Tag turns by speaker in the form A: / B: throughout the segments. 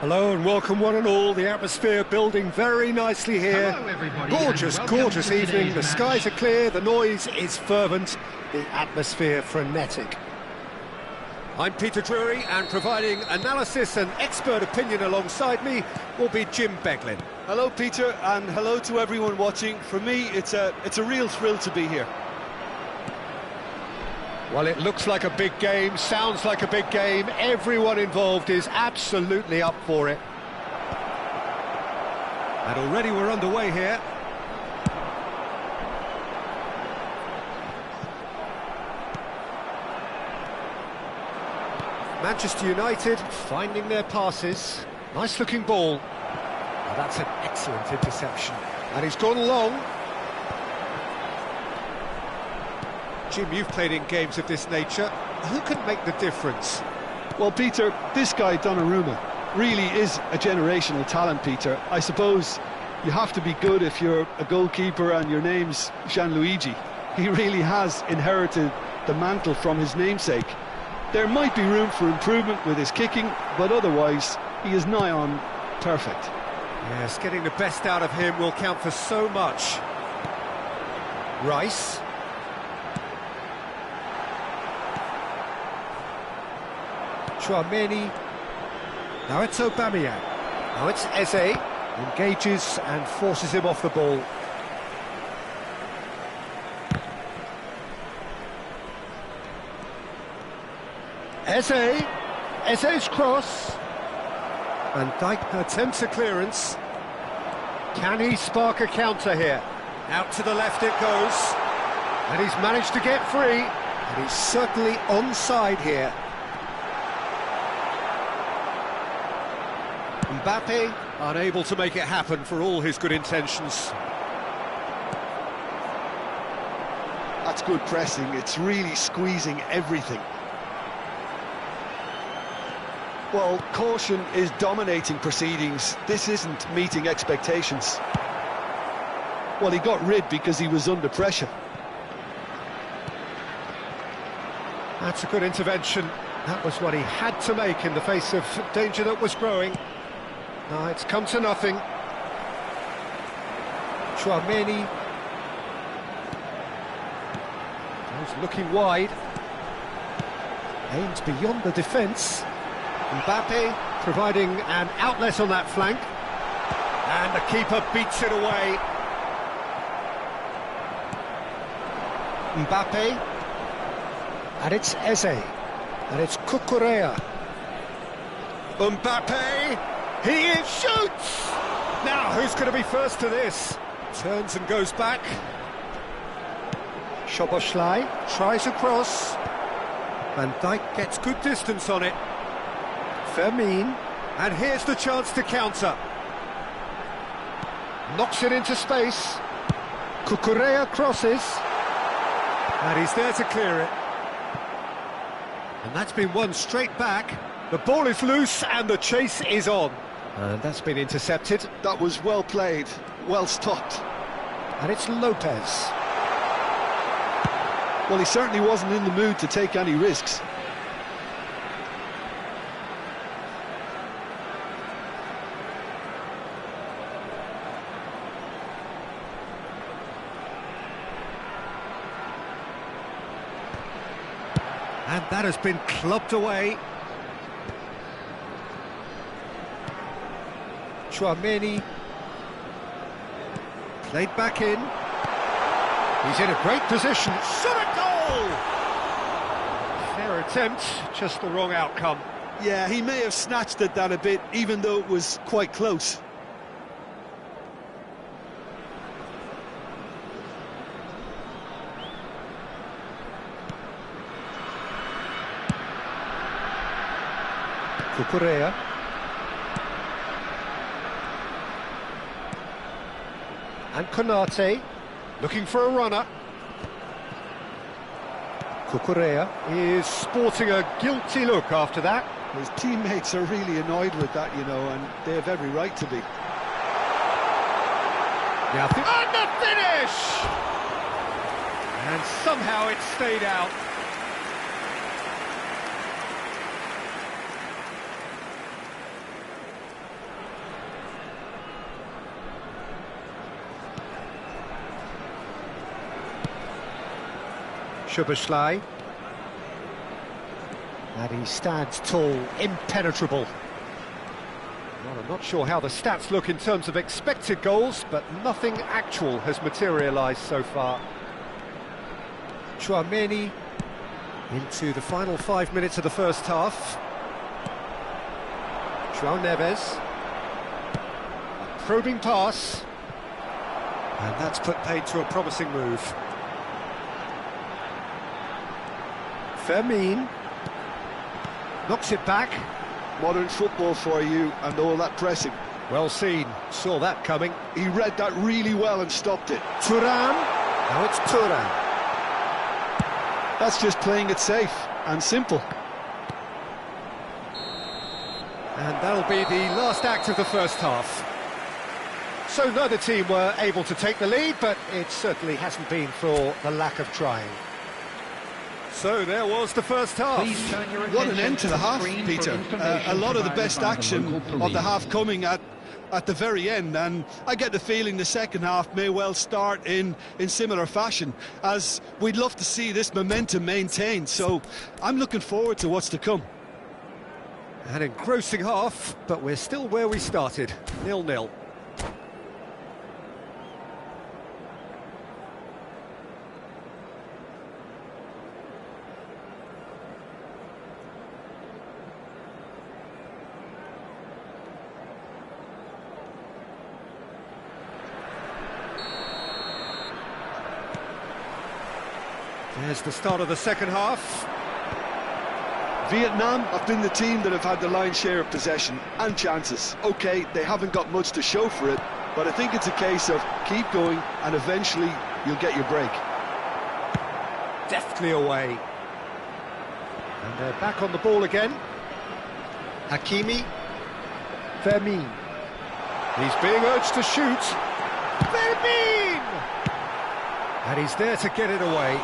A: Hello and welcome one and all. The atmosphere building very nicely here.
B: Hello everybody.
A: Gorgeous, gorgeous evening. The skies are clear, the noise is fervent, the atmosphere frenetic. I'm Peter Drury, and providing analysis and expert opinion alongside me will be Jim Beglin.
C: Hello Peter, and hello to everyone watching. For me, it's a real thrill to be here.
A: Well, it looks like a big game, sounds like a big game. Everyone involved is absolutely up for it. And already we're underway here. Manchester United finding their passes. Nice looking ball. Oh, that's an excellent interception. And he's gone long. Jim, you've played in games of this nature. Who can make the difference?
C: Well, Peter, this guy, Donnarumma, really is a generational talent, Peter. I suppose you have to be good if you're a goalkeeper and your name's Gianluigi. He really has inherited the mantle from his namesake. There might be room for improvement with his kicking, but otherwise, he is nigh on perfect.
A: Yes, getting the best out of him will count for so much. Rice. Chouameni. Now it's Aubameyang. Now it's Eze. Engages and forces him off the ball. Eze. Eze's cross. Van Dijk attempts a clearance. Can he spark a counter here? Out to the left it goes. And he's managed to get free. And he's certainly onside here. Mbappe unable to make it happen for all his good intentions.
C: That's good pressing. It's really squeezing everything. Well, caution is dominating proceedings. This isn't meeting expectations. Well, he got rid because he was under pressure.
A: That's a good intervention. That was what he had to make in the face of danger that was growing. Now it's come to nothing. Chouameni. He's looking wide. Aims beyond the defence. Mbappe providing an outlet on that flank. And the keeper beats it away. Mbappe. And it's Eze. And it's Cucurella. Mbappe. He shoots! Now, who's going to be first to this? Turns and goes back. Szoboszlai tries a cross. Van Dijk gets good distance on it. Fermin. And here's the chance to counter. Knocks it into space. Cucurella crosses. And he's there to clear it. And that's been won straight back. The ball is loose and the chase is on. And that's been intercepted.
C: That was well played, well stopped.
A: And it's Lopez.
C: Well, he certainly wasn't in the mood to take any risks.
A: And that has been clubbed away. Chouameni. Played back in. He's in a great position. Shot a goal! Fair attempt, just the wrong outcome.
C: Yeah, he may have snatched at that a bit, even though it was quite close.
A: Cucurella. And Konate, looking for a runner. Cucurella is sporting a guilty look after that.
C: His teammates are really annoyed with that, you know, and they have every right to be.
A: Now, and the finish! And somehow it stayed out. Szoboszlai. And he stands tall, impenetrable. Well, I'm not sure how the stats look in terms of expected goals, but nothing actual has materialised so far. Chouameni into the final 5 minutes of the first half. João Neves. A probing pass. And that's put paid to a promising move. Fermin. Knocks it back.
C: Modern football for you and all that pressing.
A: Well seen, saw that coming.
C: He read that really well and stopped it.
A: Thuram. Now it's Thuram.
C: That's just playing it safe and simple.
A: And that'll be the last act of the first half. So neither team were able to take the lead, but it certainly hasn't been for the lack of trying. So there was the first half.
C: What an end to the half, Peter. A lot of the best action of the half coming at the very end, and I get the feeling the second half may well start in similar fashion, as we'd love to see this momentum maintained. So I'm looking forward to what's to come.
A: An engrossing half, but we're still where we started, 0-0. There's the start of the second half.
C: Vietnam have been the team that have had the lion's share of possession and chances. OK, they haven't got much to show for it, but I think it's a case of keep going and eventually you'll get your break.
A: Deftly away. And they're back on the ball again. Hakimi. Fermin. He's being urged to shoot. Fermin! And he's there to get it away.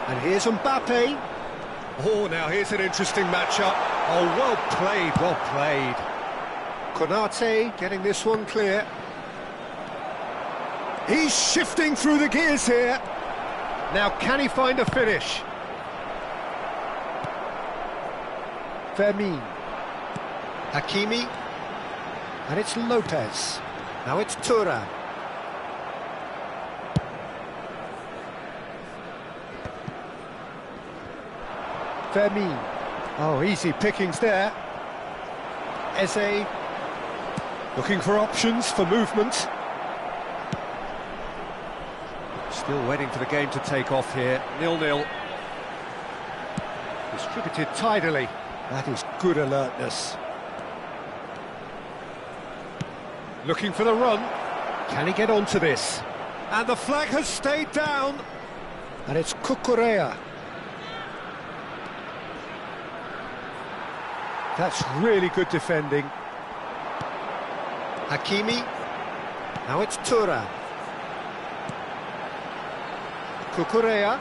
A: And here's Mbappe. Oh, now here's an interesting matchup. Oh, well played, well played. Konate getting this one clear. He's shifting through the gears here. Now, can he find a finish? Fermin. Hakimi. And it's Lopez. Now it's Thuram. Fermin. Oh, easy pickings there. Eze. Looking for options for movement. Still waiting for the game to take off here. 0-0. Distributed tidily. That is good alertness. Looking for the run. Can he get onto this? And the flag has stayed down. And it's Cucurella. That's really good defending. Hakimi. Now it's Thuram. Cucurella.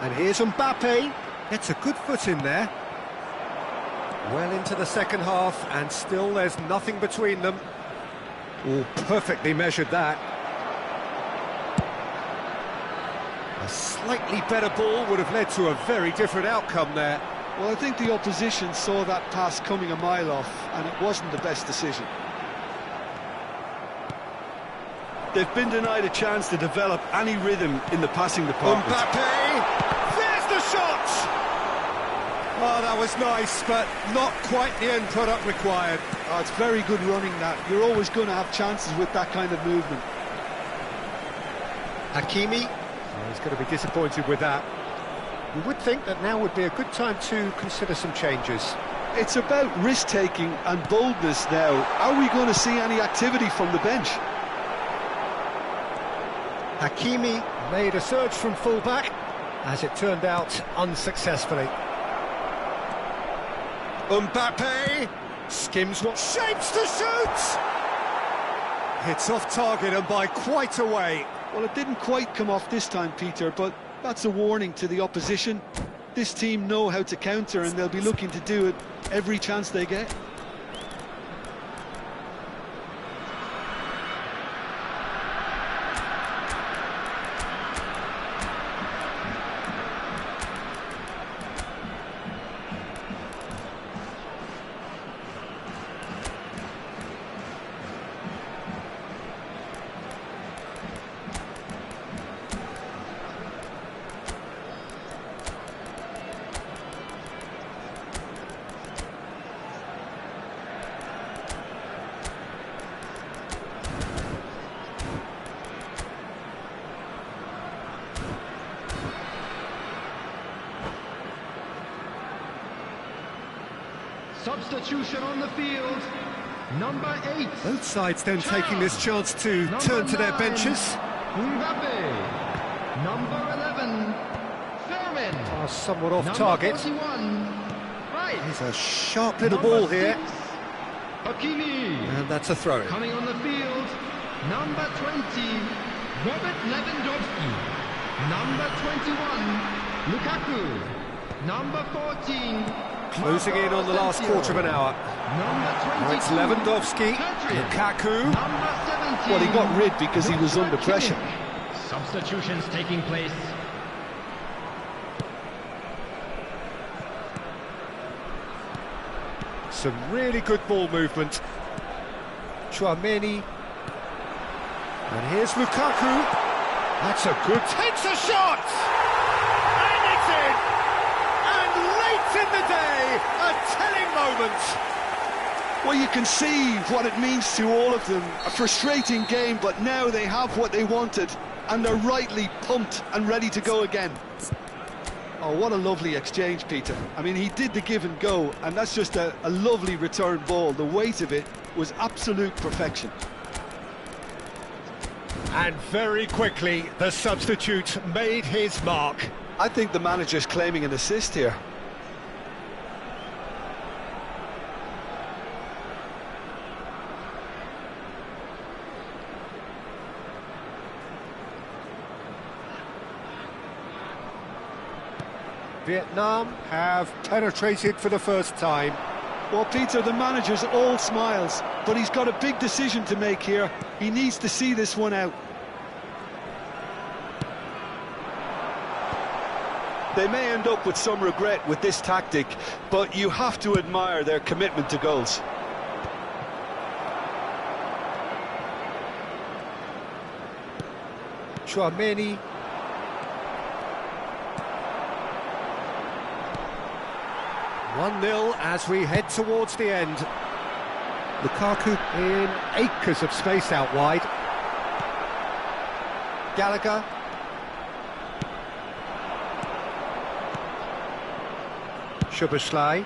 A: And here's Mbappe. Gets a good foot in there. Well into the second half, and still there's nothing between them. Oh, perfectly measured that. A slightly better ball would have led to a very different outcome there.
C: Well, I think the opposition saw that pass coming a mile off, and it wasn't the best decision. They've been denied a chance to develop any rhythm in the passing department.
A: Mbappe! There's the shot! Oh, that was nice, but not quite the end product required.
C: Oh, it's very good running, that. You're always going to have chances with that kind of movement.
A: Hakimi. Oh, he's going to be disappointed with that. You would think that now would be a good time to consider some changes.
C: It's about risk-taking and boldness now. Are we going to see any activity from the bench?
A: Hakimi made a surge from full-back, as it turned out unsuccessfully. Mbappe skims what shapes to shoot! It's off target and by quite a way.
C: Well, it didn't quite come off this time, Peter, but that's a warning to the opposition. This team know how to counter and they'll be looking to do it every chance they get.
B: Substitution on the field, number 8.
A: Both sides then taking this chance to turn to their benches.
B: Mbappe, number 11, Fermin.
A: Somewhat off
B: number
A: target.
B: 41, right.
A: He's a sharp little
B: number
A: ball here.
B: 6, Hakimi.
A: And that's a throw-in.
B: Coming on the field, number 20, Robert Lewandowski. Number 21, Lukaku. Number 14,
A: Closing in on the last quarter of an hour.
B: number 22,
A: It's Lewandowski,
B: Pedri.
A: Lukaku.
B: Number 17.
C: Well, he got rid because he was under pressure.
B: Substitutions taking place.
A: Some really good ball movement. Chouameni. And here's Lukaku. That's a good... Takes a shot! And it's in! And late in the day, a telling moment.
C: Well, you can see what it means to all of them. A frustrating game, but now they have what they wanted, and they're rightly pumped and ready to go again. Oh, what a lovely exchange, Peter. I mean, he did the give and go, and that's just a lovely return ball. The weight of it was absolute perfection.
A: And very quickly, the substitute made his mark.
C: I think the manager's claiming an assist here.
A: Vietnam have penetrated for the first time.
C: Well, Peter, the manager's all smiles, but he's got a big decision to make here. He needs to see this one out. They may end up with some regret with this tactic, but you have to admire their commitment to goals.
A: Chouameni. One-nil as we head towards the end. Lukaku in acres of space out wide. Gallagher. Szoboszlai.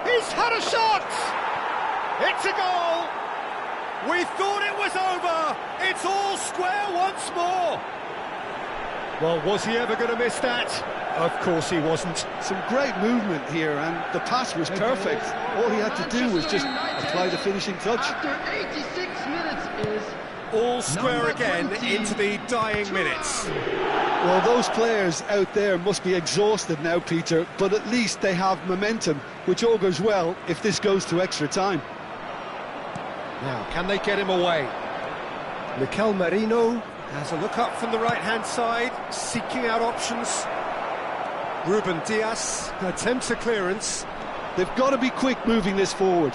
A: He's had a shot! It's a goal! We thought it was over! It's all square once more! Well, was he ever going to miss that? Of course he wasn't.
C: Some great movement here, and the pass was perfect. All he had to do was just apply the finishing touch.
B: After 86 minutes is
A: All square
B: number
A: again
B: 20,
A: into the dying minutes.
C: Well, those players out there must be exhausted now, Peter, but at least they have momentum, which augurs well if this goes to extra time.
A: Now, can they get him away? Mikel Merino has a look up from the right-hand side, seeking out options. Ruben Dias attempts a clearance.
C: They've got to be quick moving this forward.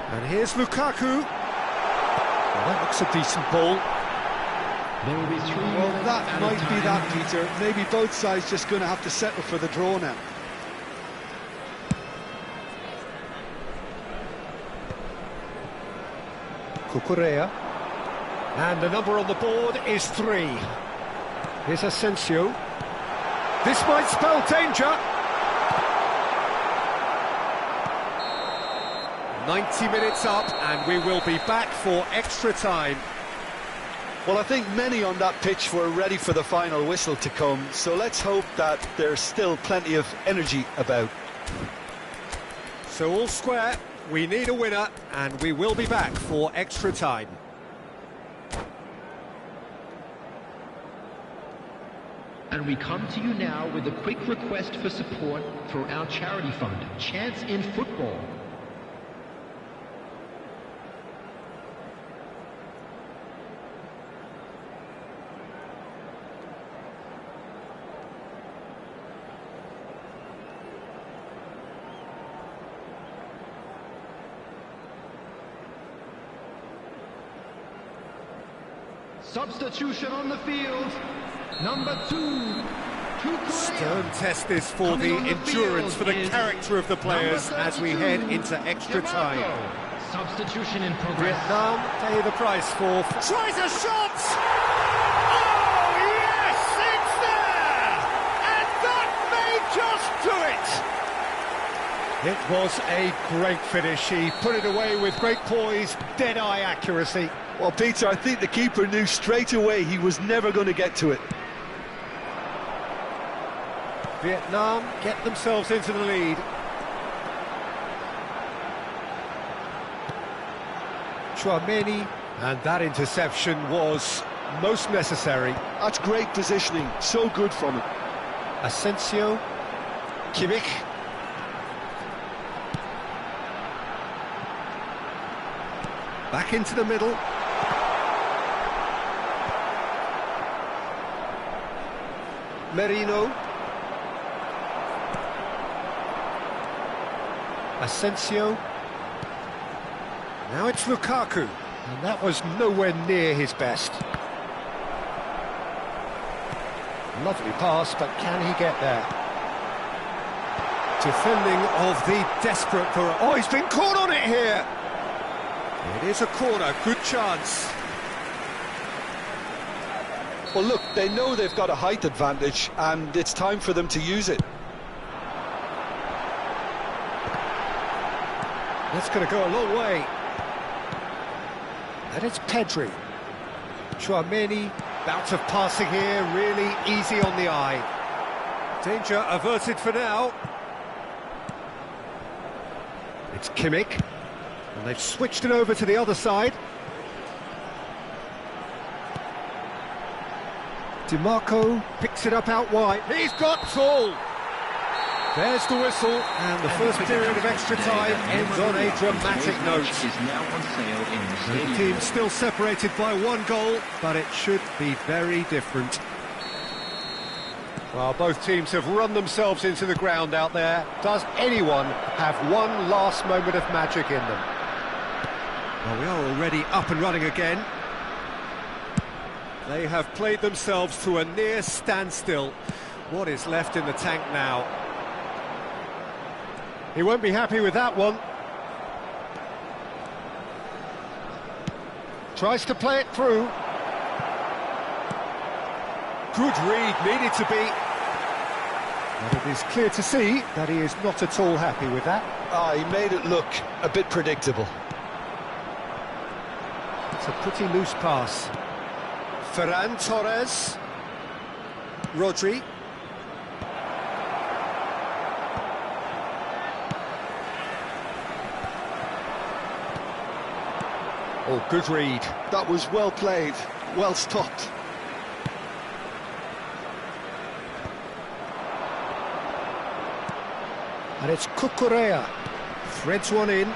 A: And here's Lukaku. Well, that looks a decent ball.
B: There will be 3
C: Well,
B: minutes
C: that
B: added
C: might be
B: time.
C: that, Peter. Maybe both sides just going to have to settle for the draw now.
A: Cucurella. And the number on the board is 3. Here's Asensio. This might spell danger. 90 minutes up, and we will be back for extra time.
C: Well, I think many on that pitch were ready for the final whistle to come, so let's hope that there's still plenty of energy about.
A: So all square, we need a winner, and we will be back for extra time.
B: And we come to you now with a quick request for support for our charity fund, Chance in Football. Substitution on the field. Number 2.
A: Stern test this for the endurance, for the character of the players as we head into extra time.
B: Substitution in progress.
A: Vietnam pay the price for... Tries a shot! Oh, yes, it's there! And that may just do it! It was a great finish. He put it away with great poise, dead-eye accuracy.
C: Well, Peter, I think the keeper knew straight away he was never going to get to it.
A: Vietnam get themselves into the lead. Chouameni, and that interception was most necessary.
C: That's great positioning, so good from him.
A: Asensio, Kimmich. Back into the middle. Merino. Asensio. Now it's Lukaku, and that was nowhere near his best. Lovely pass, but can he get there? Defending of the desperate... Oh, he's been caught on it here! It is a corner, good chance.
C: Well, look, they know they've got a height advantage, and it's time for them to use it.
A: That's going to go a long way. And it's Pedri. Chouameni, bout of passing here, really easy on the eye. Danger averted for now. It's Kimmich. And they've switched it over to the other side. DiMarco picks it up out wide. He's got Tool. There's the whistle, and the first period of extra time ends on a dramatic note. The team still separated by one goal, but it should be very different. Well, both teams have run themselves into the ground out there. Does anyone have one last moment of magic in them? Well, we are already up and running again. They have played themselves to a near standstill. What is left in the tank now? He won't be happy with that one. Tries to play it through. Good read, needed to be. But it is clear to see that he is not at all happy with that.
C: He made it look a bit predictable.
A: It's a pretty loose pass. Ferran Torres. Rodri. Oh, good read.
C: That was well played, well stopped.
A: And it's Cucurella. Threads one in.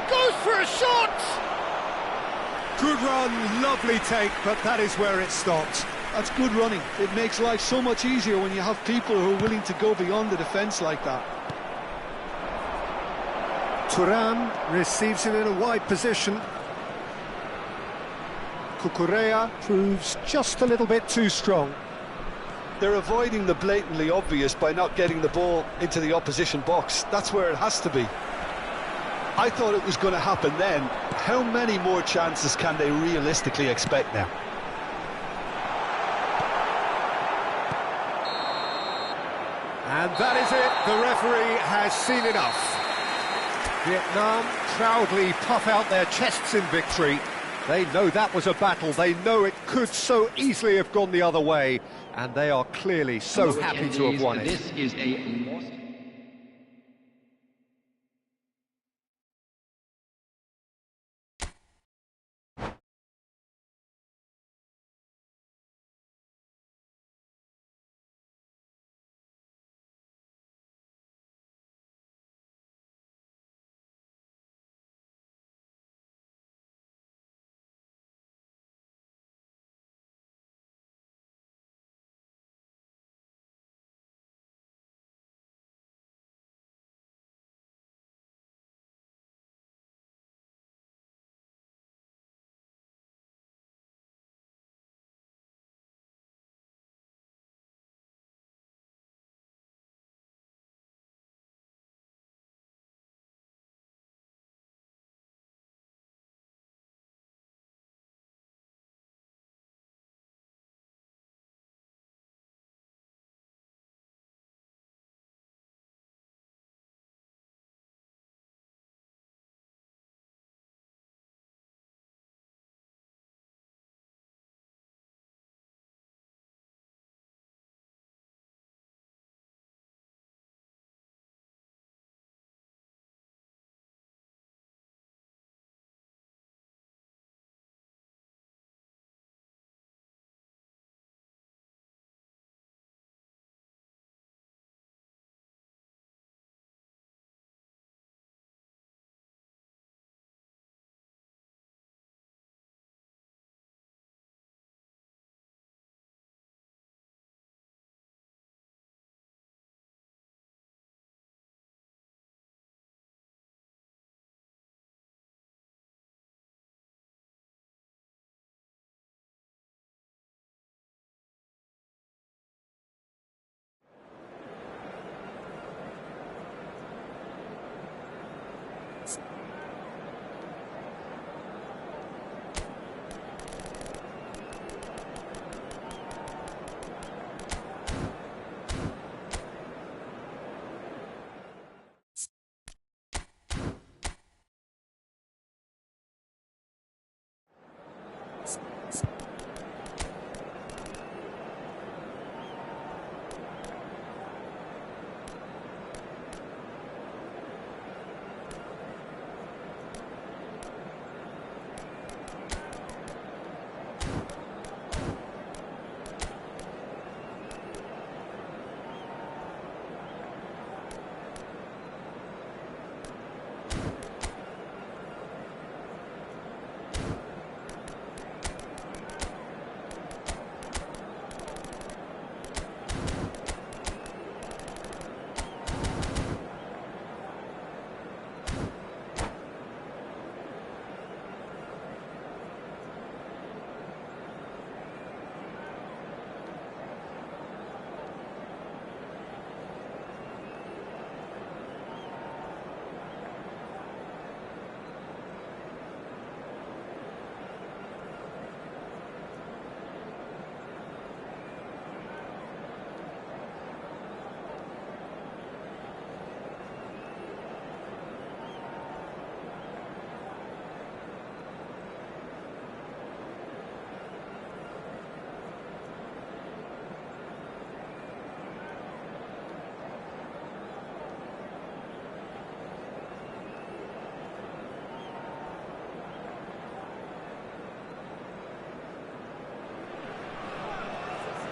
A: Goes for a shot! Good run, lovely take, but that is where it stopped.
C: That's good running. It makes life so much easier when you have people who are willing to go beyond the defence like that.
A: Thuram receives it in a wide position. Cucurella proves just a little bit too strong.
C: They're avoiding the blatantly obvious by not getting the ball into the opposition box. That's where it has to be. I thought it was going to happen then. How many more chances can they realistically expect now?
A: And that is it. The referee has seen enough. Vietnam proudly puff out their chests in victory. They know that was a battle. They know it could so easily have gone the other way. And they are clearly so happy to have won it.
B: This is a lost...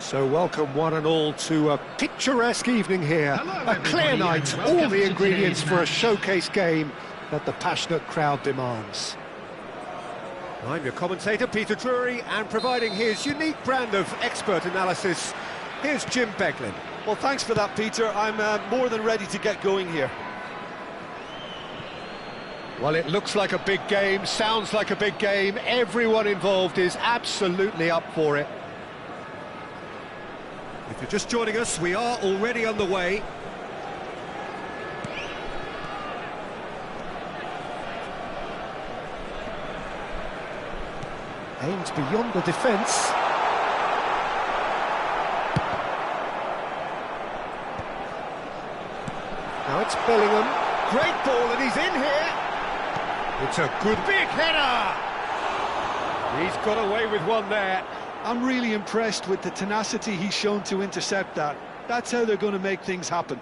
A: So welcome one and all to a picturesque evening here.
B: Hello,
A: A clear
B: everybody,
A: night,
B: and
A: all
B: welcome
A: the
B: to
A: ingredients
B: today's
A: for a
B: match.
A: showcase game that the passionate crowd demands. I'm your commentator, Peter Drury, and providing his unique brand of expert analysis, here's Jim Beglin.
C: Well, thanks for that, Peter. I'm more than ready to get going here.
A: Well, it looks like a big game, sounds like a big game. Everyone involved is absolutely up for it. If you're just joining us, we are already on the way. Aims beyond the defence. Now it's Bellingham. Great ball, and he's in here. It's a good big header. He's got away with one there.
C: I'm really impressed with the tenacity he's shown to intercept that. That's how they're going to make things happen.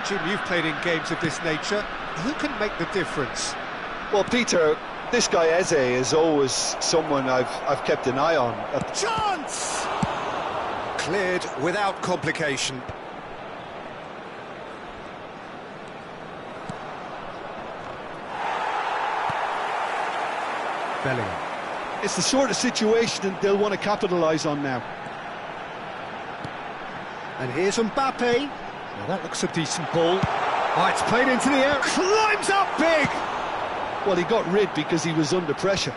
A: Jim, you've played in games of this nature. Who can make the difference?
C: Well, Peter, this guy Eze is always someone I've kept an eye on.
A: Chance! Cleared without complication. Bellingham.
C: It's the sort of situation that they'll want to capitalise on now.
A: And here's Mbappe. Now that looks a decent ball. Oh, it's played into the air. Climbs up big!
C: Well, he got rid because he was under pressure.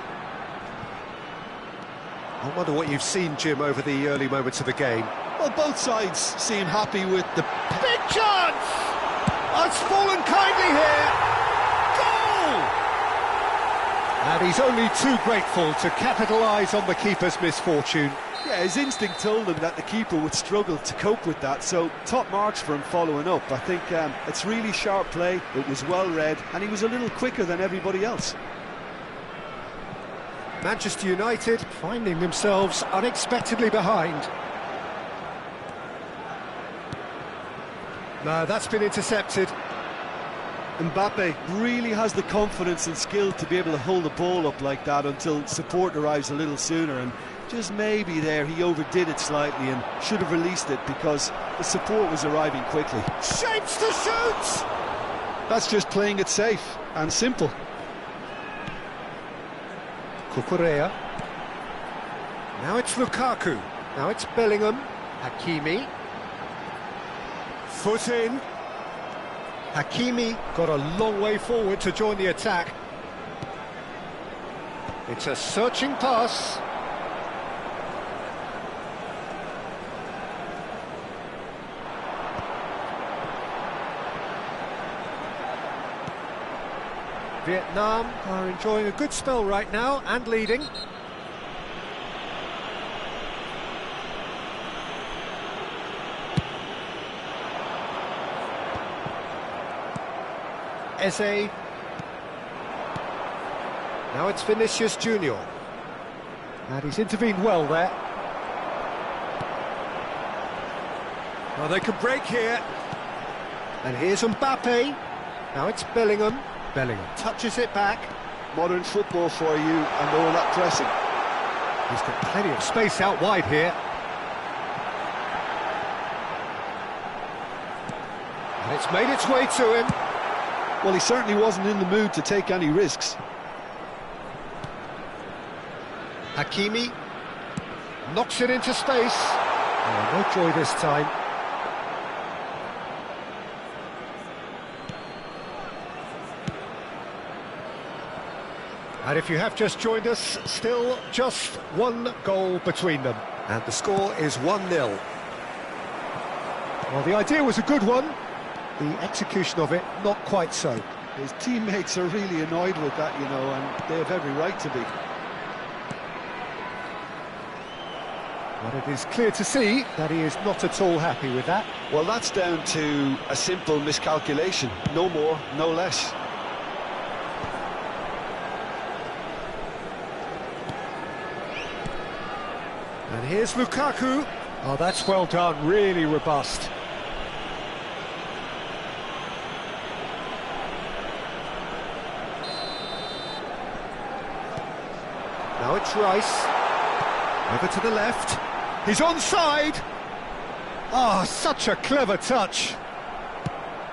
A: I wonder what you've seen, Jim, over the early moments of the game.
C: Well, both sides seem happy with the...
A: Big chance! Oh, it's fallen kindly here. Goal! And he's only too grateful to capitalise on the keeper's misfortune.
C: Yeah, his instinct told him that the keeper would struggle to cope with that, so top marks for him following up. I think it's really sharp play, it was well read, and he was a little quicker than everybody else.
A: Manchester United finding themselves unexpectedly behind. No, that's been intercepted.
C: Mbappe really has the confidence and skill to be able to hold the ball up like that until support arrives a little sooner, and just maybe there he overdid it slightly and should have released it because the support was arriving quickly.
A: Shapes to shoot!
C: That's just playing it safe and simple.
A: Cucurella. Now it's Lukaku. Now it's Bellingham. Hakimi. Foot in. Hakimi got a long way forward to join the attack. It's a searching pass. Vietnam are enjoying a good spell right now and leading. Eze. Now it's Vinicius Junior. And he's intervened well there. Well, they could break here. And here's Mbappe. Now it's Bellingham. Bellingham touches it back.
C: Modern football for you and all that pressing.
A: He's got plenty of space out wide here. And it's made its way to him.
C: Well, he certainly wasn't in the mood to take any risks.
A: Hakimi knocks it into space. Oh, no joy this time. And if you have just joined us, still just one goal between them. And the score is 1-0. Well, the idea was a good one. The execution of it, not quite so.
C: His teammates are really annoyed with that, you know, and they have every right to be.
A: But it is clear to see that he is not at all happy with that.
C: Well, that's down to a simple miscalculation. No more, no less.
A: And here's Lukaku. Oh, that's well done, really robust. Now it's Rice. Over to the left. He's onside. Oh, such a clever touch.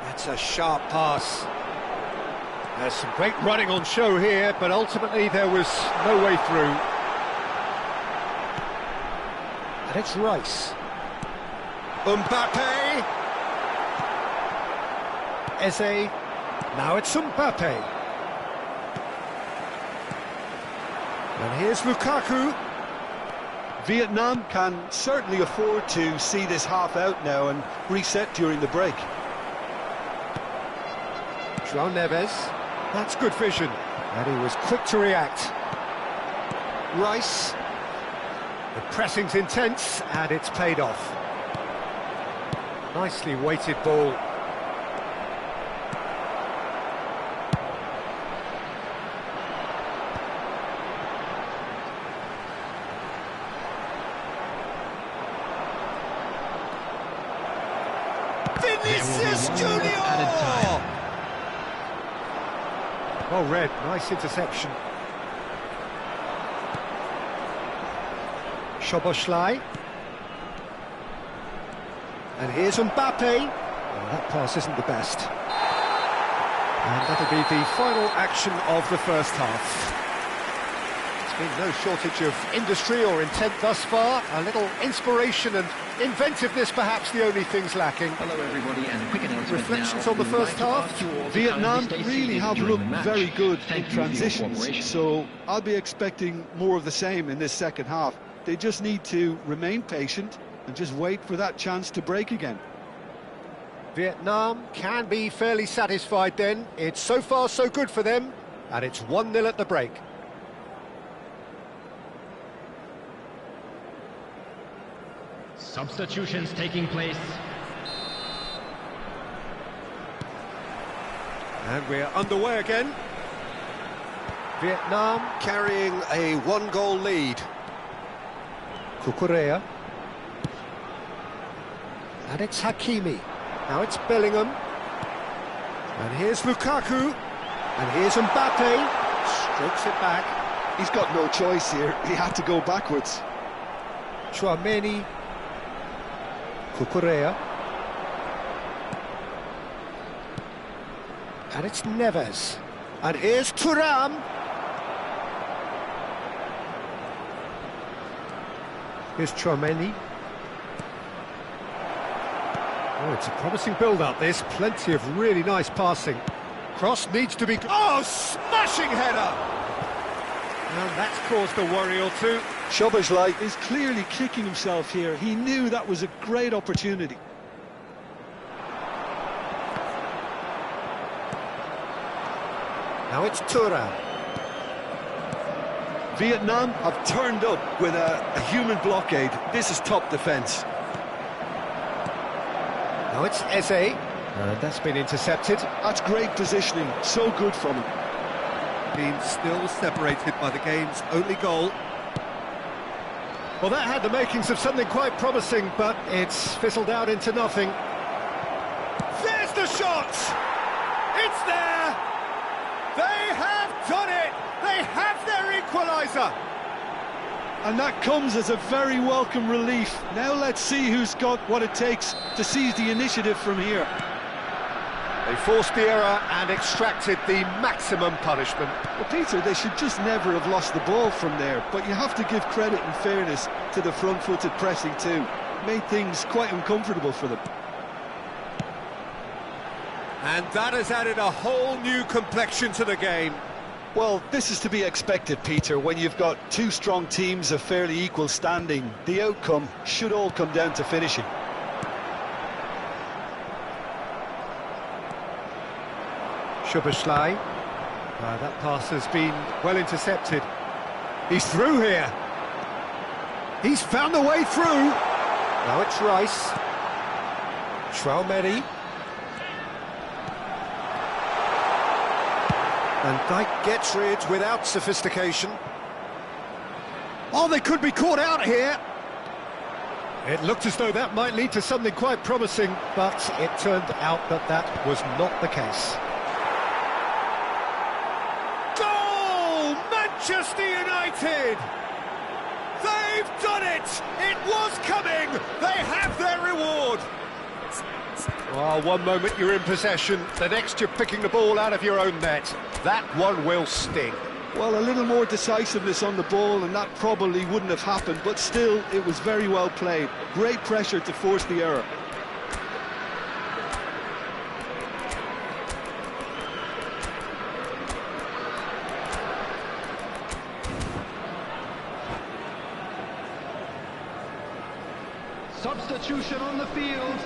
A: That's a sharp pass. There's some great running on show here, but ultimately there was no way through. And it's Rice. Mbappe. Eze. Now it's Mbappe. And here's Lukaku.
C: Vietnam can certainly afford to see this half out now and reset during the break.
A: João Neves. That's good vision. And he was quick to react. Rice. The pressing's intense, and it's paid off. Nicely weighted ball. Vinicius Junior! Well read, nice interception. Szoboszlai. And here's Mbappe. Oh, that pass isn't the best. And that'll be the final action of the first half. There's been no shortage of industry or intent thus far. A little inspiration and inventiveness, perhaps the only things lacking.
B: Hello everybody, and a quick announcement.
A: Reflections
B: now.
A: on the first half?
C: Vietnam really have looked very good
B: Thank
C: in
B: you for your
C: transitions,
B: cooperation.
C: so I'll be expecting more of the same in this second half. They just need to remain patient and just wait for that chance to break again.
A: Vietnam can be fairly satisfied then. It's so far so good for them, and it's 1-0 at the break.
B: Substitutions taking place.
A: And we're underway again. Vietnam carrying a one-goal lead. Kukurea. And it's Hakimi. Now it's Bellingham. And here's Lukaku. And here's Mbappe. Strokes it back.
C: He's got no choice here. He had to go backwards.
A: Chouameni. Kukurea. And it's Neves. And here's Thuram. Here's Chouameni. Oh, it's a promising build-up, this. Plenty of really nice passing. Cross needs to be... Oh, smashing header! And that's caused a worry or two.
C: Szoboszlai is clearly kicking himself here. He knew that was a great opportunity.
A: Now it's Thuram.
C: Vietnam have turned up with a human blockade. This is top defence.
A: Now it's Eze. And that's been intercepted.
C: That's great positioning. So good from him.
A: Being still separated by the game's only goal. Well, that had the makings of something quite promising, but it's fizzled out into nothing. There's the shot! It's there! They have done it! They have their equaliser!
C: And that comes as a very welcome relief. Now let's see who's got what it takes to seize the initiative from here.
A: They forced the error and extracted the maximum punishment.
C: Well, Peter, they should just never have lost the ball from there, but you have to give credit and fairness to the front-footed pressing too. Made things quite uncomfortable for them.
A: And that has added a whole new complexion to the game.
C: Well, this is to be expected, Peter, when you've got two strong teams of fairly equal standing. The outcome should all come down to finishing.
A: Szoboszlai. That pass has been well intercepted. He's through here. He's found the way through. Now it's Rice. Chouameni. And Dijk gets rid without sophistication. Oh, they could be caught out here. It looked as though that might lead to something quite promising, but it turned out that that was not the case. Goal! Manchester United! They've done it! It was coming! They have their reward! Oh, one moment you're in possession, the next you're picking the ball out of your own net. That one will sting.
C: Well, a little more decisiveness on the ball and that probably wouldn't have happened, but still, it was very well played. Great pressure to force the error.
B: Substitution on the field.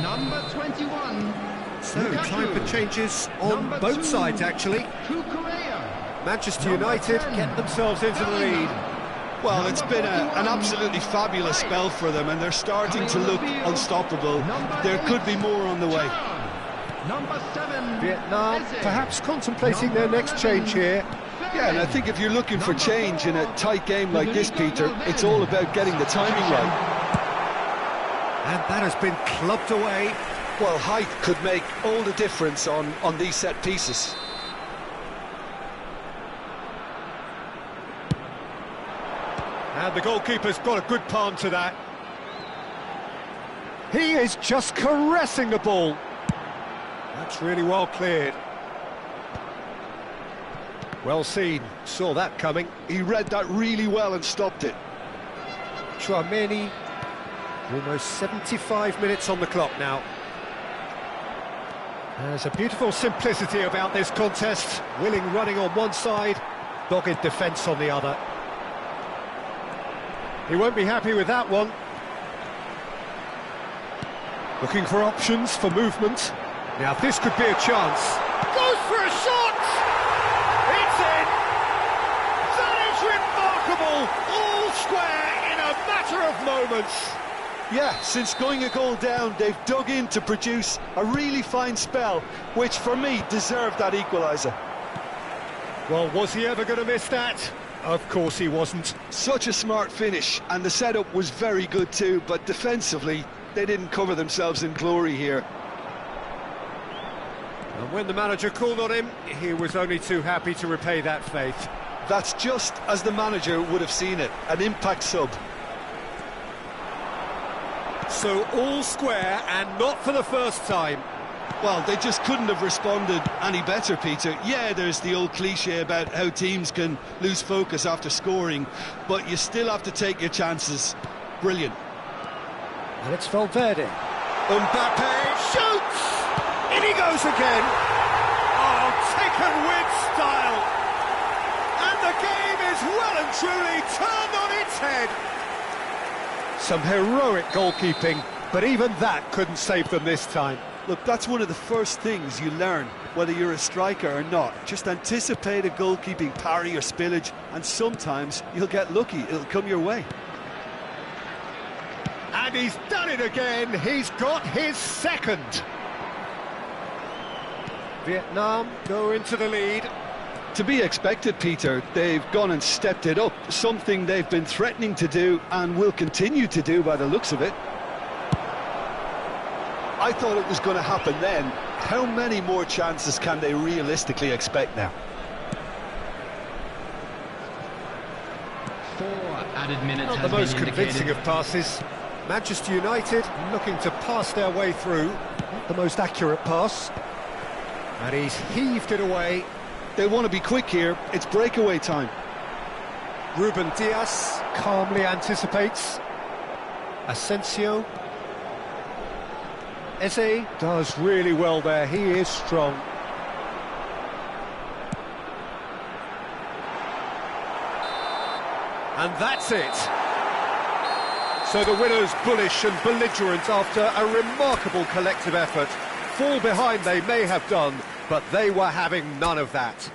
B: Number 21.
A: So,
B: Lukaku.
A: time for changes on
B: Number
A: both
B: 2,
A: sides, actually.
B: Kukurea.
A: Manchester
B: Number
A: United
B: 10,
A: get themselves into the lead.
B: Bellingham.
C: Well, it's been an absolutely fabulous spell for them, and they're starting to look unstoppable. There could be more on the way.
B: Number 7.
A: Vietnam perhaps contemplating their next change here.
C: Yeah, and I think if you're looking for change in a tight game like this, Peter, it's all about getting the timing right.
A: And that has been clubbed away.
C: Well, height could make all the difference on these set pieces.
A: And the goalkeeper's got a good palm to that. He is just caressing the ball. That's really well cleared. Well seen, saw that coming.
C: He read that really well and stopped it.
A: Chouameni, almost 75 minutes on the clock now. There's a beautiful simplicity about this contest. Willing running on one side, dogged defence on the other. He won't be happy with that one. Looking for options for movement. Now this could be a chance. Goes for a shot! It's in! That is remarkable! All square in a matter of moments.
C: Yeah, since going a goal down, they've dug in to produce a really fine spell, which for me deserved that equaliser.
A: Well, was he ever going to miss that? Of course he wasn't.
C: Such a smart finish, and the setup was very good too, but defensively, they didn't cover themselves in glory here.
A: And when the manager called on him, he was only too happy to repay that faith.
C: That's just as the manager would have seen it, an impact sub.
A: So all square, and not for the first time.
C: Well, they just couldn't have responded any better, Peter. Yeah, there's the old cliche about how teams can lose focus after scoring, but you still have to take your chances. Brilliant.
A: And it's Valverde. Mbappe shoots! In he goes again. Oh, taken with style. And the game is well and truly turned on its head. Some heroic goalkeeping, but even that couldn't save them this time.
C: Look, that's one of the first things you learn, whether you're a striker or not. Just anticipate a goalkeeping parry or spillage, and sometimes you'll get lucky. It'll come your way.
A: And he's done it again. He's got his second. Vietnam go into the lead.
C: To be expected, Peter. They've gone and stepped it up, something they've been threatening to do and will continue to do by the looks of it. I thought it was going to happen then. How many more chances can they realistically expect now?
B: 4 added minutes.
A: Not the most convincing of passes. Manchester United looking to pass their way through. Not the most accurate pass. And he's heaved it away.
C: They want to be quick here. It's breakaway time.
A: Ruben Dias calmly anticipates. Asensio. Eze does really well there. He is strong. And that's it. So the winners bullish and belligerent after a remarkable collective effort. Fall behind they may have done, but they were having none of that.